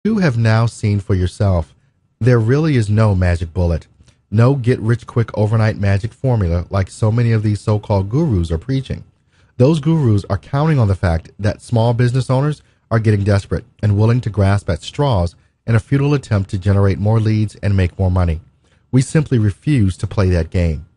You have now seen for yourself, there really is no magic bullet, no get-rich-quick overnight magic formula like so many of these so-called gurus are preaching. Those gurus are counting on the fact that small business owners are getting desperate and willing to grasp at straws in a futile attempt to generate more leads and make more money. We simply refuse to play that game.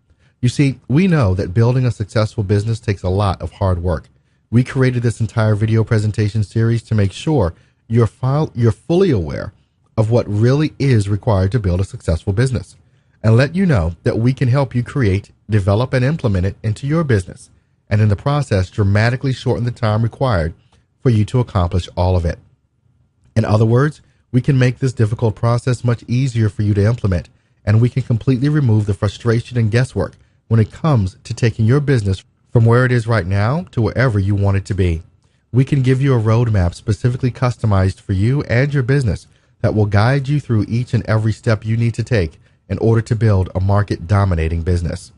You see, we know that building a successful business takes a lot of hard work. We created this entire video presentation series to make sure you're fully aware of what really is required to build a successful business, and let you know that we can help you create, develop, and implement it into your business, and in the process dramatically shorten the time required for you to accomplish all of it. In other words, we can make this difficult process much easier for you to implement, and we can completely remove the frustration and guesswork when it comes to taking your business from where it is right now to wherever you want it to be. We can give you a roadmap specifically customized for you and your business that will guide you through each and every step you need to take in order to build a market-dominating business.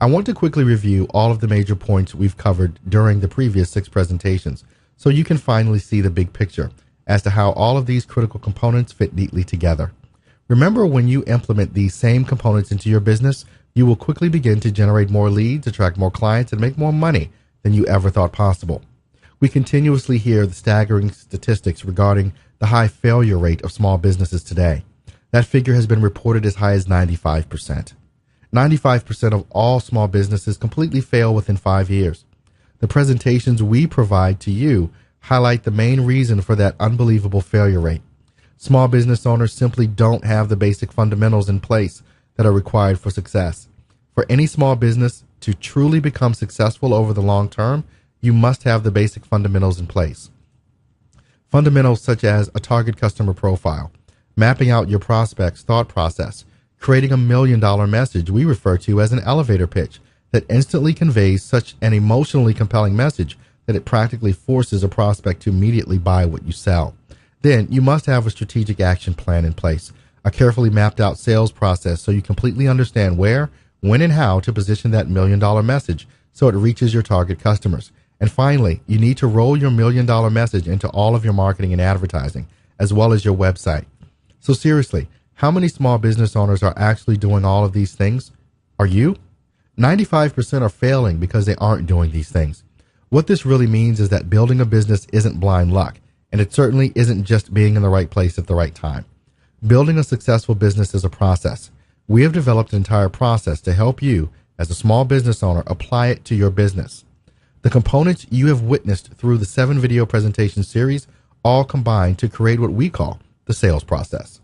I want to quickly review all of the major points we've covered during the previous 6 presentations so you can finally see the big picture as to how all of these critical components fit neatly together. Remember, when you implement these same components into your business, you will quickly begin to generate more leads, attract more clients, and make more money than you ever thought possible. We continuously hear the staggering statistics regarding the high failure rate of small businesses today. That figure has been reported as high as 95%. 95% of all small businesses completely fail within 5 years. The presentations we provide to you highlight the main reason for that unbelievable failure rate. Small business owners simply don't have the basic fundamentals in place that are required for success. For any small business to truly become successful over the long term, you must have the basic fundamentals in place. Fundamentals such as a target customer profile, mapping out your prospect's thought process, creating a $1 million message we refer to as an elevator pitch that instantly conveys such an emotionally compelling message that it practically forces a prospect to immediately buy what you sell. Then you must have a strategic action plan in place, a carefully mapped out sales process so you completely understand where, when, and how to position that $1 million message so it reaches your target customers. And finally, you need to roll your $1 million message into all of your marketing and advertising, as well as your website. So seriously, how many small business owners are actually doing all of these things? Are you? 95% are failing because they aren't doing these things. What this really means is that building a business isn't blind luck, and it certainly isn't just being in the right place at the right time. Building a successful business is a process. We have developed an entire process to help you, as a small business owner, apply it to your business. The components you have witnessed through the 7 video presentation series all combine to create what we call the sales process.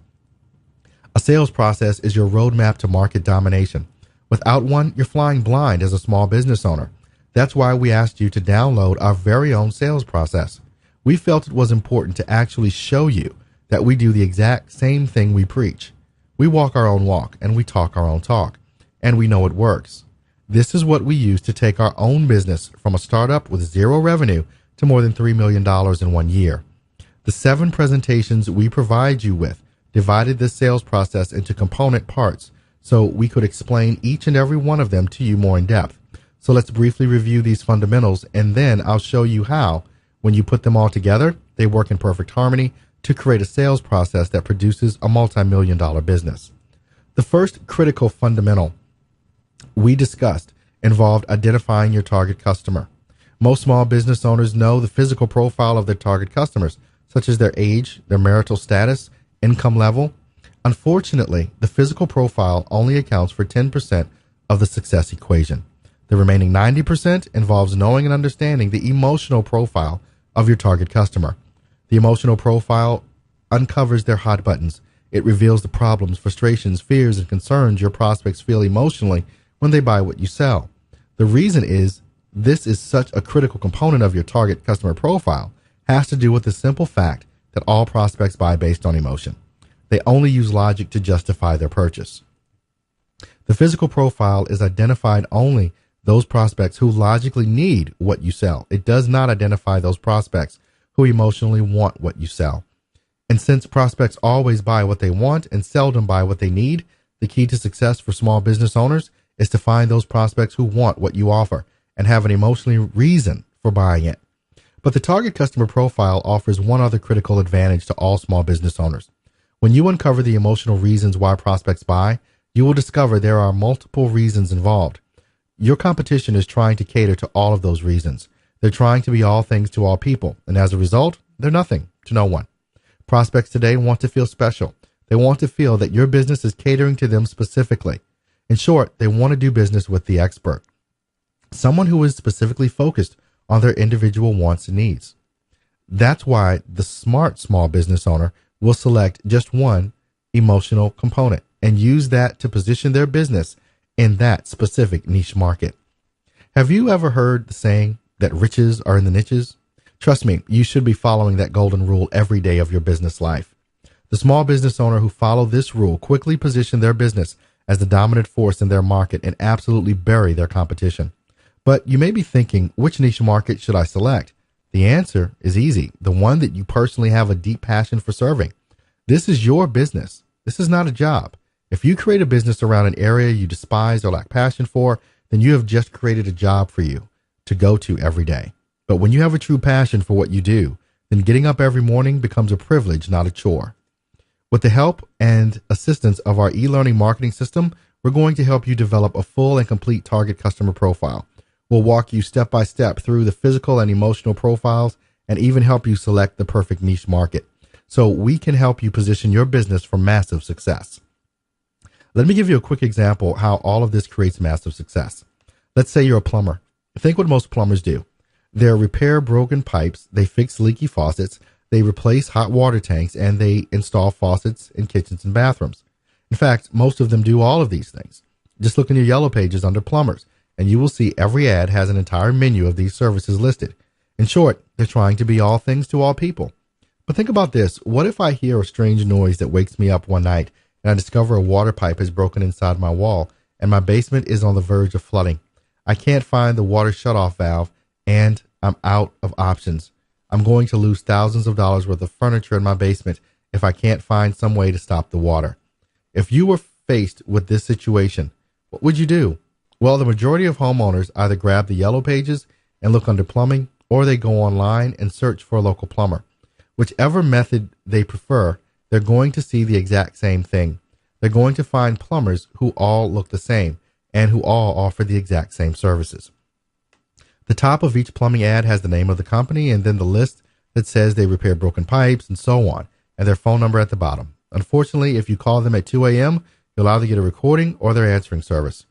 A sales process is your roadmap to market domination. Without one, you're flying blind as a small business owner. That's why we asked you to download our very own sales process. We felt it was important to actually show you that we do the exact same thing we preach. We walk our own walk and we talk our own talk, and we know it works. This is what we use to take our own business from a startup with 0 revenue to more than $3 million in 1 year. The 7 presentations we provide you with divided this sales process into component parts so we could explain each and every one of them to you more in depth. So let's briefly review these fundamentals, and then I'll show you how, when you put them all together, they work in perfect harmony to create a sales process that produces a multi-million-dollar business. The first critical fundamental we discussed involved identifying your target customer. Most small business owners know the physical profile of their target customers, such as their age, their marital status, income level. Unfortunately, the physical profile only accounts for 10% of the success equation. The remaining 90% involves knowing and understanding the emotional profile of your target customer. The emotional profile uncovers their hot buttons. It reveals the problems, frustrations, fears, and concerns your prospects feel emotionally when they buy what you sell. The reason is this is such a critical component of your target customer profile has to do with the simple fact that all prospects buy based on emotion. They only use logic to justify their purchase. The physical profile is identified only those prospects who logically need what you sell. It does not identify those prospects who emotionally want what you sell. And since prospects always buy what they want and seldom buy what they need, the key to success for small business owners is to find those prospects who want what you offer and have an emotional reason for buying it. But the target customer profile offers one other critical advantage to all small business owners. When you uncover the emotional reasons why prospects buy, you will discover there are multiple reasons involved. Your competition is trying to cater to all of those reasons. They're trying to be all things to all people, and as a result, they're nothing to no one. Prospects today want to feel special. They want to feel that your business is catering to them specifically. In short, they want to do business with the expert, someone who is specifically focused on their individual wants and needs. That's why the smart small business owner will select just one emotional component and use that to position their business in that specific niche market. Have you ever heard the saying that riches are in the niches? Trust me, you should be following that golden rule every day of your business life. The small business owner who follow this rule quickly position their business as the dominant force in their market and absolutely bury their competition. But you may be thinking, which niche market should I select? The answer is easy, the one that you personally have a deep passion for serving. This is your business. This is not a job. If you create a business around an area you despise or lack passion for, then you have just created a job for you to go to every day. But when you have a true passion for what you do, then getting up every morning becomes a privilege, not a chore. With the help and assistance of our e-learning marketing system, we're going to help you develop a full and complete target customer profile. We'll walk you step by step through the physical and emotional profiles and even help you select the perfect niche market so we can help you position your business for massive success. Let me give you a quick example how all of this creates massive success. Let's say you're a plumber. Think what most plumbers do. They repair broken pipes, they fix leaky faucets, they replace hot water tanks, and they install faucets in kitchens and bathrooms. In fact, most of them do all of these things. Just look in your yellow pages under plumbers, and you will see every ad has an entire menu of these services listed. In short, they're trying to be all things to all people. But think about this. What if I hear a strange noise that wakes me up one night and I discover a water pipe has broken inside my wall and my basement is on the verge of flooding? I can't find the water shutoff valve and I'm out of options. I'm going to lose thousands of dollars worth of furniture in my basement if I can't find some way to stop the water. If you were faced with this situation, what would you do? Well, the majority of homeowners either grab the yellow pages and look under plumbing, or they go online and search for a local plumber. Whichever method they prefer, they're going to see the exact same thing. They're going to find plumbers who all look the same and who all offer the exact same services. The top of each plumbing ad has the name of the company and then the list that says they repair broken pipes and so on, and their phone number at the bottom. Unfortunately, if you call them at 2 a.m., you'll either get a recording or their answering service.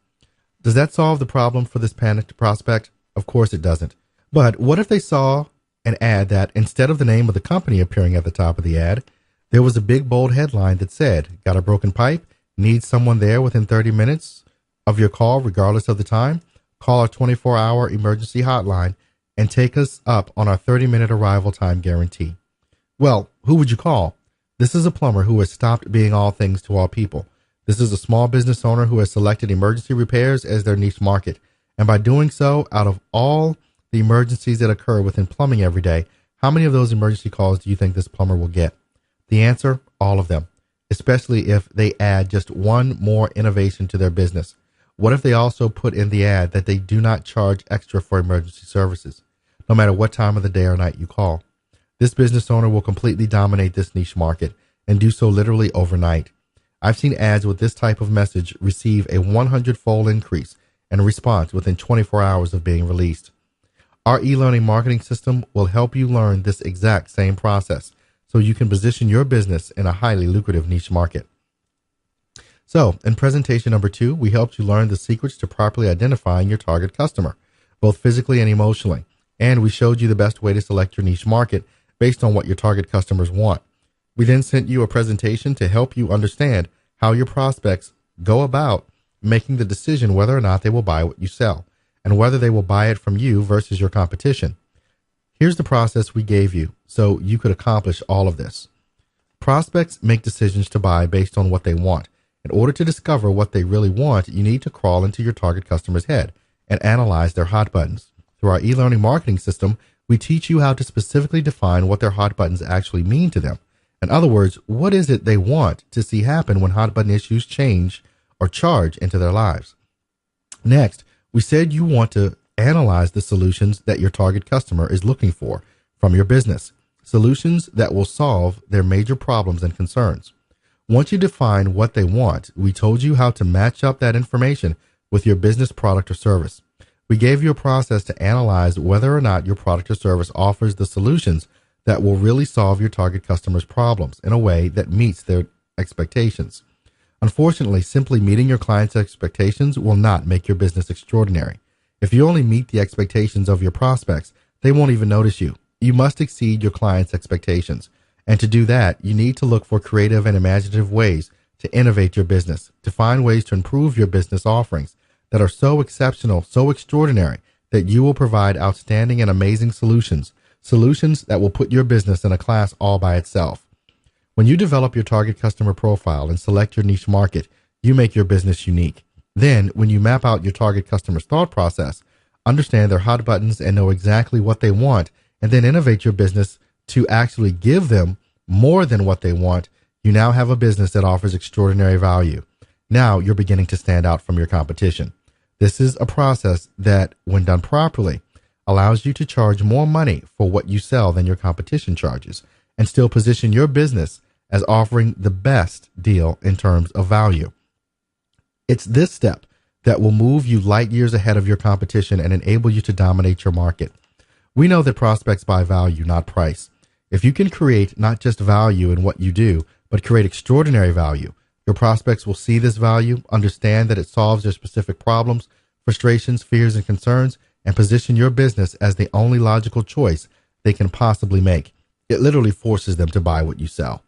Does that solve the problem for this panicked prospect? Of course it doesn't. But what if they saw an ad that, instead of the name of the company appearing at the top of the ad, there was a big bold headline that said, "Got a broken pipe? Need someone there within 30 minutes of your call, regardless of the time? Call our 24-hour emergency hotline and take us up on our 30-minute arrival time guarantee." Well, who would you call? This is a plumber who has stopped being all things to all people. This is a small business owner who has selected emergency repairs as their niche market. And by doing so, out of all the emergencies that occur within plumbing every day, how many of those emergency calls do you think this plumber will get? The answer, all of them, especially if they add just one more innovation to their business. What if they also put in the ad that they do not charge extra for emergency services, no matter what time of the day or night you call? This business owner will completely dominate this niche market and do so literally overnight. I've seen ads with this type of message receive a 100-fold increase in response within 24 hours of being released. Our e-learning marketing system will help you learn this exact same process so you can position your business in a highly lucrative niche market. So, in presentation number 2, we helped you learn the secrets to properly identifying your target customer, both physically and emotionally. And we showed you the best way to select your niche market based on what your target customers want. We then sent you a presentation to help you understand how your prospects go about making the decision whether or not they will buy what you sell, and whether they will buy it from you versus your competition. Here's the process we gave you so you could accomplish all of this. Prospects make decisions to buy based on what they want. In order to discover what they really want, you need to crawl into your target customer's head and analyze their hot buttons. Through our e-learning marketing system, we teach you how to specifically define what their hot buttons actually mean to them. In other words, what is it they want to see happen when hot button issues change or charge into their lives? Next, we said you want to analyze the solutions that your target customer is looking for. from your business, solutions that will solve their major problems and concerns. Once you define what they want, we told you how to match up that information with your business product or service. We gave you a process to analyze whether or not your product or service offers the solutions that will really solve your target customers' problems in a way that meets their expectations. Unfortunately, simply meeting your clients' expectations will not make your business extraordinary. If you only meet the expectations of your prospects, they won't even notice you. You must exceed your clients' expectations. And to do that, you need to look for creative and imaginative ways to innovate your business, to find ways to improve your business offerings that are so exceptional, so extraordinary, that you will provide outstanding and amazing solutions that will put your business in a class all by itself. When you develop your target customer profile and select your niche market, you make your business unique. Then, when you map out your target customer's thought process, understand their hot buttons and know exactly what they want, and then innovate your business to actually give them more than what they want, you now have a business that offers extraordinary value. Now you're beginning to stand out from your competition. This is a process that, when done properly, allows you to charge more money for what you sell than your competition charges, and still position your business as offering the best deal in terms of value. It's this step that will move you light years ahead of your competition and enable you to dominate your market. We know that prospects buy value, not price. If you can create not just value in what you do, but create extraordinary value, your prospects will see this value, understand that it solves their specific problems, frustrations, fears, and concerns, and position your business as the only logical choice they can possibly make. It literally forces them to buy what you sell.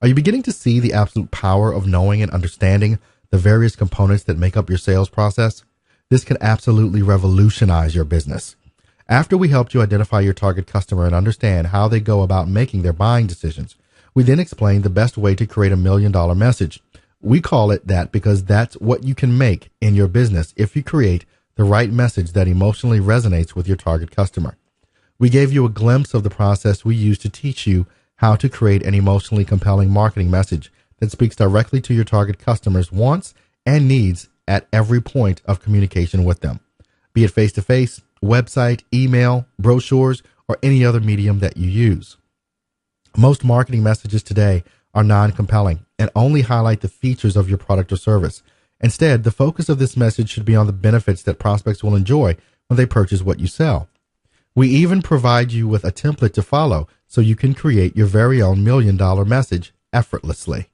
Are you beginning to see the absolute power of knowing and understanding the various components that make up your sales process? This can absolutely revolutionize your business. After we helped you identify your target customer and understand how they go about making their buying decisions, we then explained the best way to create $1 million message. We call it that because that's what you can make in your business if you create the right message that emotionally resonates with your target customer. We gave you a glimpse of the process we use to teach you how to create an emotionally compelling marketing message that speaks directly to your target customers' wants and needs at every point of communication with them, be it face-to-face, website, email, brochures, or any other medium that you use. Most marketing messages today are non-compelling and only highlight the features of your product or service. Instead, the focus of this message should be on the benefits that prospects will enjoy when they purchase what you sell. We even provide you with a template to follow so you can create your very own $1 million message effortlessly.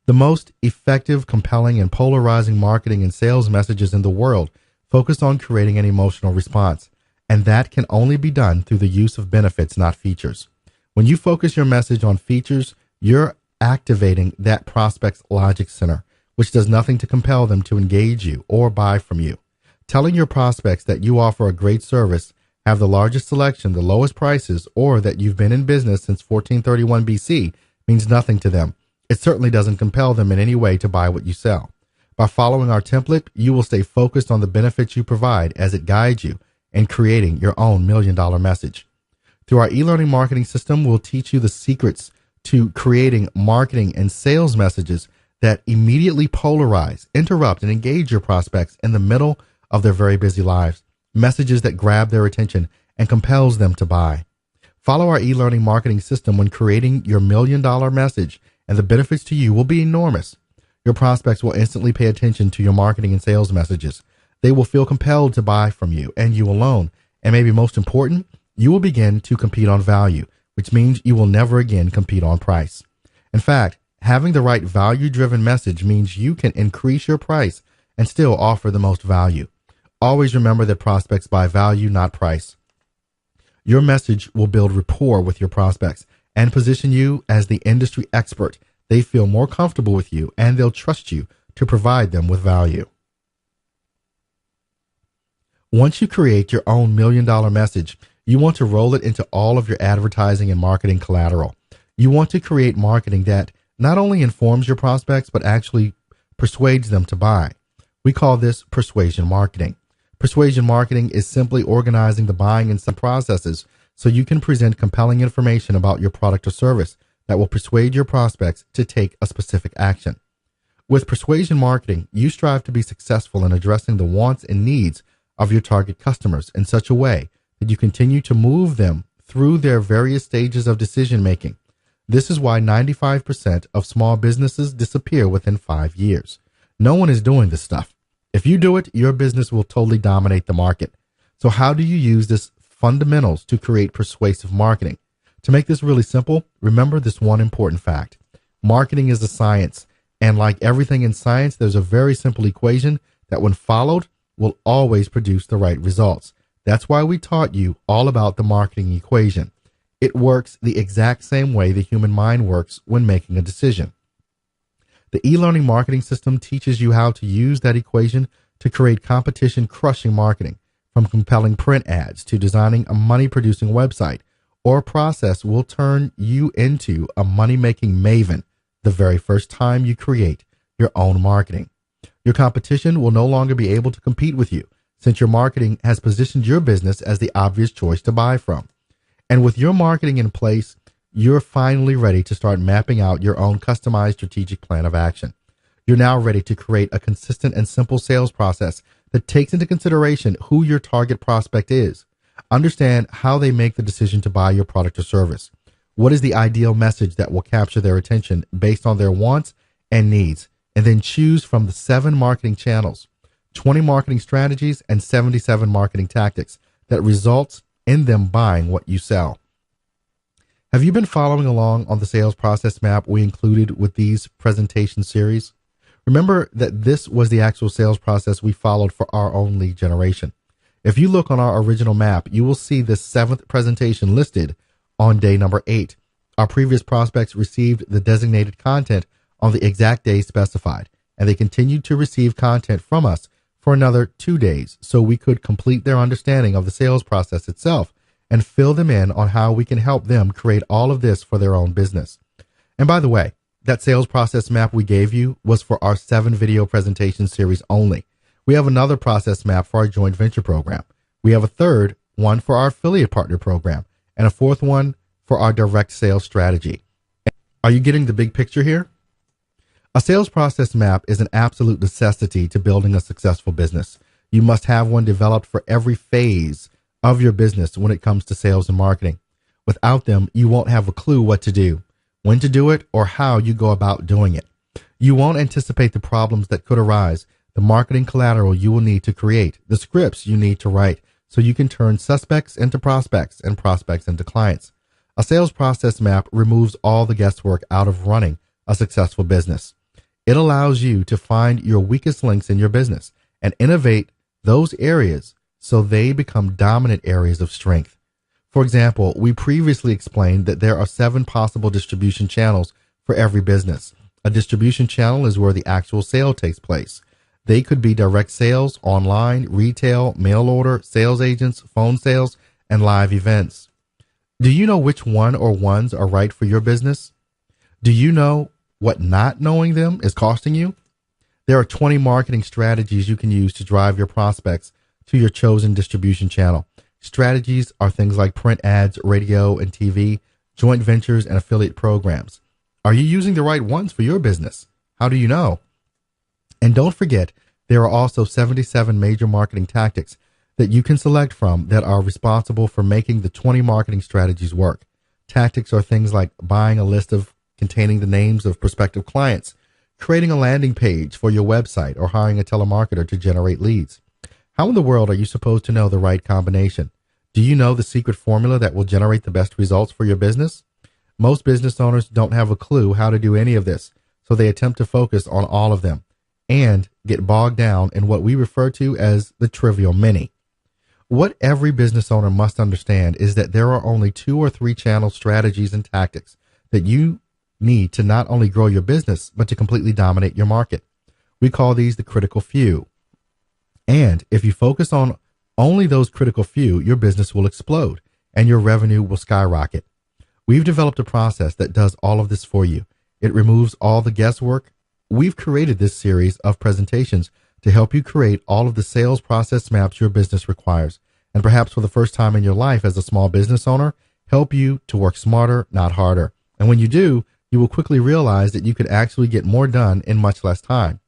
The most effective, compelling, and polarizing marketing and sales messages in the world focus on creating an emotional response, and that can only be done through the use of benefits, not features. When you focus your message on features, you're activating that prospect's logic center, which does nothing to compel them to engage you or buy from you. Telling your prospects that you offer a great service, have the largest selection, the lowest prices, or that you've been in business since 1431 BC means nothing to them. It certainly doesn't compel them in any way to buy what you sell. By following our template, you will stay focused on the benefits you provide as it guides you in creating your own $1 million message. Through our e-learning marketing system, we'll teach you the secrets to creating marketing and sales messages that immediately polarize, interrupt, and engage your prospects in the middle of their very busy lives. Messages that grab their attention and compels them to buy. Follow our e-learning marketing system when creating your $1 million message, and the benefits to you will be enormous. Your prospects will instantly pay attention to your marketing and sales messages. They will feel compelled to buy from you and you alone. And maybe most important, you will begin to compete on value, which means you will never again compete on price. In fact, having the right value-driven message means you can increase your price and still offer the most value. Always remember that prospects buy value, not price. Your message will build rapport with your prospects and position you as the industry expert. They feel more comfortable with you and they'll trust you to provide them with value. Once you create your own $1 million message, you want to roll it into all of your advertising and marketing collateral. You want to create marketing that not only informs your prospects, but actually persuades them to buy. We call this persuasion marketing. Persuasion marketing is simply organizing the buying and selling processes so you can present compelling information about your product or service that will persuade your prospects to take a specific action. With persuasion marketing, you strive to be successful in addressing the wants and needs of your target customers in such a way that you continue to move them through their various stages of decision making. This is why 95% of small businesses disappear within 5 years. No one is doing this stuff. If you do it, your business will totally dominate the market. So how do you use this fundamentals to create persuasive marketing? To make this really simple, remember this one important fact. Marketing is a science, and like everything in science, there's a very simple equation that when followed will always produce the right results. That's why we taught you all about the marketing equation. It works the exact same way the human mind works when making a decision. The e-learning marketing system teaches you how to use that equation to create competition-crushing marketing, from compelling print ads to designing a money-producing website or a process will turn you into a money-making maven the very first time you create your own marketing. Your competition will no longer be able to compete with you since your marketing has positioned your business as the obvious choice to buy from. And with your marketing in place, you're finally ready to start mapping out your own customized strategic plan of action. You're now ready to create a consistent and simple sales process that takes into consideration who your target prospect is. Understand how they make the decision to buy your product or service. What is the ideal message that will capture their attention based on their wants and needs? And then choose from the 7 marketing channels, 20 marketing strategies, and 77 marketing tactics that results in them buying what you sell. Have you been following along on the sales process map we included with these presentation series? Remember that this was the actual sales process we followed for our own lead generation. If you look on our original map, you will see this 7th presentation listed on day number 8. Our previous prospects received the designated content on the exact day specified, and they continued to receive content from us for another 2 days so we could complete their understanding of the sales process itself and fill them in on how we can help them create all of this for their own business. And by the way, that sales process map we gave you was for our 7 video presentation series only. We have another process map for our joint venture program. We have a third one for our affiliate partner program and a 4th one for our direct sales strategy. Are you getting the big picture here? A sales process map is an absolute necessity to building a successful business. You must have one developed for every phase of your business when it comes to sales and marketing. Without them, you won't have a clue what to do, when to do it, or how you go about doing it. You won't anticipate the problems that could arise, the marketing collateral you will need to create, the scripts you need to write so you can turn suspects into prospects and prospects into clients. A sales process map removes all the guesswork out of running a successful business. It allows you to find your weakest links in your business and innovate those areas so they become dominant areas of strength. For example, we previously explained that there are 7 possible distribution channels for every business. A distribution channel is where the actual sale takes place. They could be direct sales, online, retail, mail order, sales agents, phone sales, and live events. Do you know which one or ones are right for your business? Do you know what not knowing them is costing you? There are 20 marketing strategies you can use to drive your prospects to your chosen distribution channel. Strategies are things like print ads, radio and TV, joint ventures, and affiliate programs. Are you using the right ones for your business? How do you know? And don't forget, there are also 77 major marketing tactics that you can select from that are responsible for making the 20 marketing strategies work. Tactics are things like buying a list containing the names of prospective clients, creating a landing page for your website, or hiring a telemarketer to generate leads. How in the world are you supposed to know the right combination? Do you know the secret formula that will generate the best results for your business? Most business owners don't have a clue how to do any of this, so they attempt to focus on all of them and get bogged down in what we refer to as the trivial many. What every business owner must understand is that there are only 2 or 3 channel strategies and tactics that you need to not only grow your business, but to completely dominate your market. We call these the critical few. And if you focus on only those critical few, your business will explode and your revenue will skyrocket. We've developed a process that does all of this for you. It removes all the guesswork. We've created this series of presentations to help you create all of the sales process maps your business requires, and perhaps for the first time in your life as a small business owner, help you to work smarter, not harder. And when you do, you will quickly realize that you could actually get more done in much less time.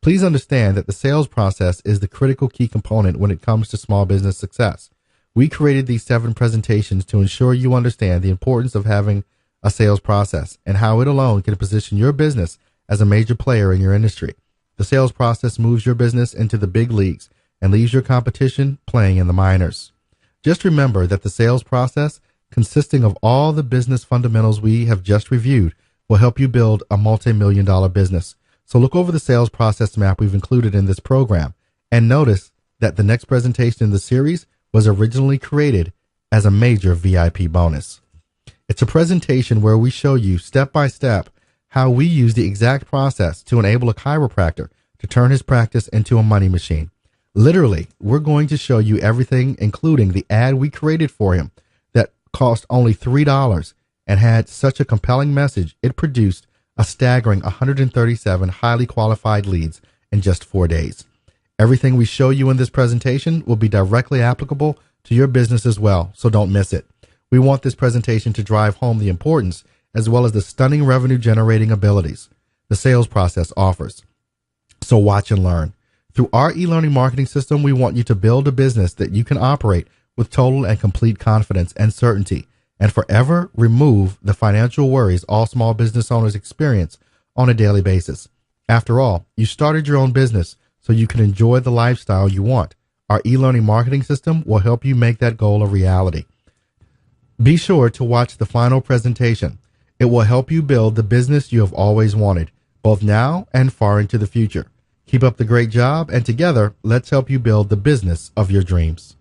Please understand that the sales process is the critical key component when it comes to small business success. We created these 7 presentations to ensure you understand the importance of having a sales process and how it alone can position your business as a major player in your industry. The sales process moves your business into the big leagues and leaves your competition playing in the minors. Just remember that the sales process, consisting of all the business fundamentals we have just reviewed, will help you build a multi-million-dollar business. So look over the sales process map we've included in this program and notice that the next presentation in the series was originally created as a major VIP bonus. It's a presentation where we show you step by step how we use the exact process to enable a chiropractor to turn his practice into a money machine. Literally, we're going to show you everything, including the ad we created for him that cost only $3 and had such a compelling message, it produced a staggering 137 highly qualified leads in just 4 days. Everything we show you in this presentation will be directly applicable to your business as well, so don't miss it. We want this presentation to drive home the importance as well as the stunning revenue generating abilities the sales process offers. So watch and learn. Through our e-learning marketing system, we want you to build a business that you can operate with total and complete confidence and certainty, and forever remove the financial worries all small business owners experience on a daily basis. After all, you started your own business so you can enjoy the lifestyle you want. Our e-learning marketing system will help you make that goal a reality. Be sure to watch the final presentation. It will help you build the business you have always wanted, both now and far into the future. Keep up the great job, and together, let's help you build the business of your dreams.